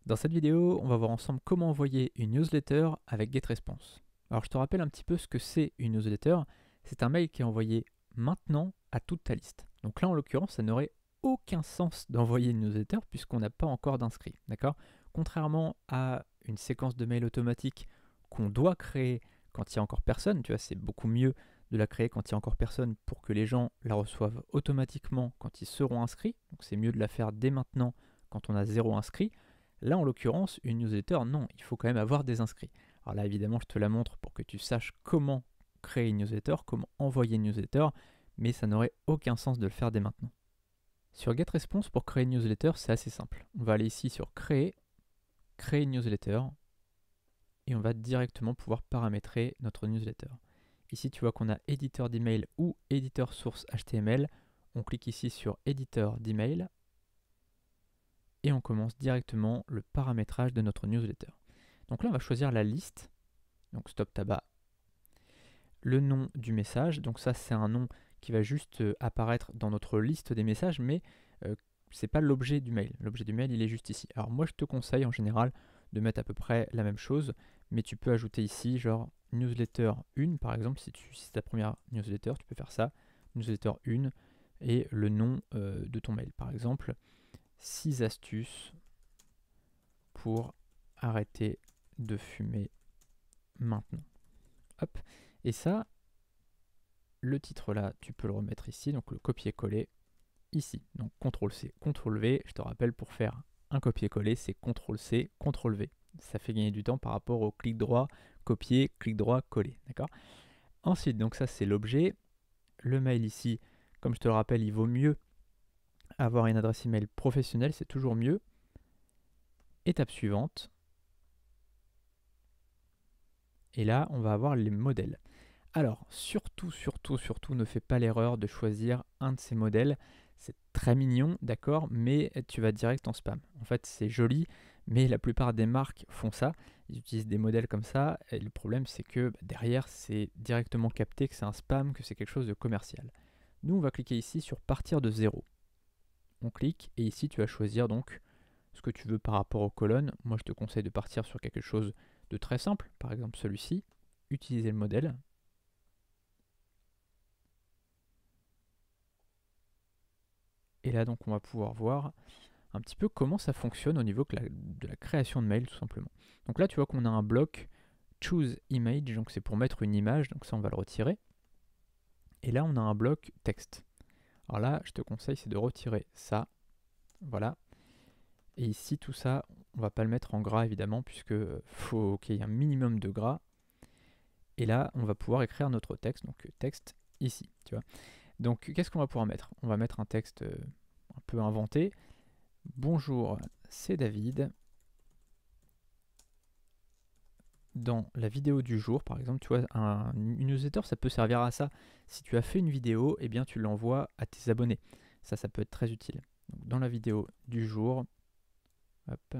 Dans cette vidéo, on va voir ensemble comment envoyer une newsletter avec GetResponse. Alors je te rappelle un petit peu ce que c'est une newsletter. C'est un mail qui est envoyé maintenant à toute ta liste. Donc là en l'occurrence, ça n'aurait aucun sens d'envoyer une newsletter puisqu'on n'a pas encore d'inscrits. D'accord ? Contrairement à une séquence de mails automatique qu'on doit créer quand il n'y a encore personne, tu vois, c'est beaucoup mieux de la créer quand il n'y a encore personne pour que les gens la reçoivent automatiquement quand ils seront inscrits. Donc c'est mieux de la faire dès maintenant quand on a 0 inscrit. Là, en l'occurrence, une newsletter, non, il faut quand même avoir des inscrits. Alors là, évidemment, je te la montre pour que tu saches comment créer une newsletter, comment envoyer une newsletter, mais ça n'aurait aucun sens de le faire dès maintenant. Sur GetResponse, pour créer une newsletter, c'est assez simple. On va aller ici sur Créer, Créer une newsletter, et on va directement pouvoir paramétrer notre newsletter. Ici, tu vois qu'on a éditeur d'email ou éditeur source HTML. On clique ici sur éditeur d'email, et on commence directement le paramétrage de notre newsletter. Donc là, on va choisir la liste, donc stop tabac, le nom du message, donc ça c'est un nom qui va juste apparaître dans notre liste des messages, mais c'est pas l'objet du mail. L'objet du mail, il est juste ici. Alors moi, je te conseille en général de mettre à peu près la même chose, mais tu peux ajouter ici, genre newsletter 1, par exemple, si c'est ta première newsletter, tu peux faire ça, newsletter 1, et le nom de ton mail, par exemple, 6 astuces pour arrêter de fumer maintenant. Hop. Et ça, le titre là, tu peux le remettre ici, donc le copier-coller ici. Donc CTRL-C, CTRL-V, je te rappelle, pour faire un copier-coller, c'est CTRL-C, CTRL-V. Ça fait gagner du temps par rapport au clic droit, copier, clic droit, coller. D'accord ? Ensuite, donc ça c'est l'objet. Le mail ici, comme je te le rappelle, il vaut mieux avoir une adresse email professionnelle, c'est toujours mieux. Étape suivante. Et là, on va avoir les modèles. Alors, surtout, ne fais pas l'erreur de choisir un de ces modèles. C'est très mignon, d'accord, mais tu vas direct en spam. En fait, c'est joli, mais la plupart des marques font ça. Ils utilisent des modèles comme ça, et le problème, c'est que derrière, c'est directement capté que c'est un spam, que c'est quelque chose de commercial. Nous, on va cliquer ici sur partir de 0. On clique, et ici, tu vas choisir donc ce que tu veux par rapport aux colonnes. Moi, je te conseille de partir sur quelque chose de très simple, par exemple celui-ci. Utiliser le modèle. Et là, donc, on va pouvoir voir un petit peu comment ça fonctionne au niveau de la création de mail, tout simplement. Donc là, tu vois qu'on a un bloc Choose Image, donc c'est pour mettre une image, donc ça, on va le retirer. Et là, on a un bloc texte. Alors là, je te conseille, c'est de retirer ça. Voilà. Et ici, tout ça, on va pas le mettre en gras, évidemment, puisque faut qu'il y ait un minimum de gras. Et là, on va pouvoir écrire notre texte, donc texte ici, tu vois. Donc, qu'est-ce qu'on va pouvoir mettre? On va mettre un texte un peu inventé. Bonjour, c'est David. Dans la vidéo du jour, par exemple, tu vois, une newsletter, ça peut servir à ça. Si tu as fait une vidéo, eh bien, tu l'envoies à tes abonnés. Ça peut être très utile. Donc, dans la vidéo du jour, hop,